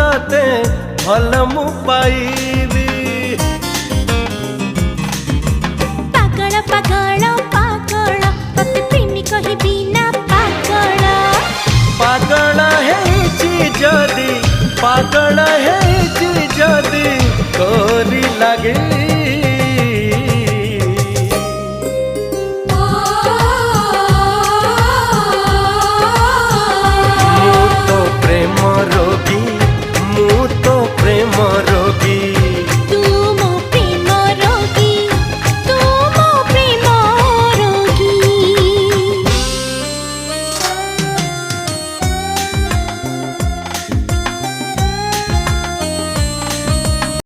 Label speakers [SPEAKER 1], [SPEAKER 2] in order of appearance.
[SPEAKER 1] तते भल मु पाइबी।
[SPEAKER 2] पागल पागल पागल तते प्रेमी कहबी ना पागल।
[SPEAKER 1] पागल है जदी पागल है जदी तोरी लगे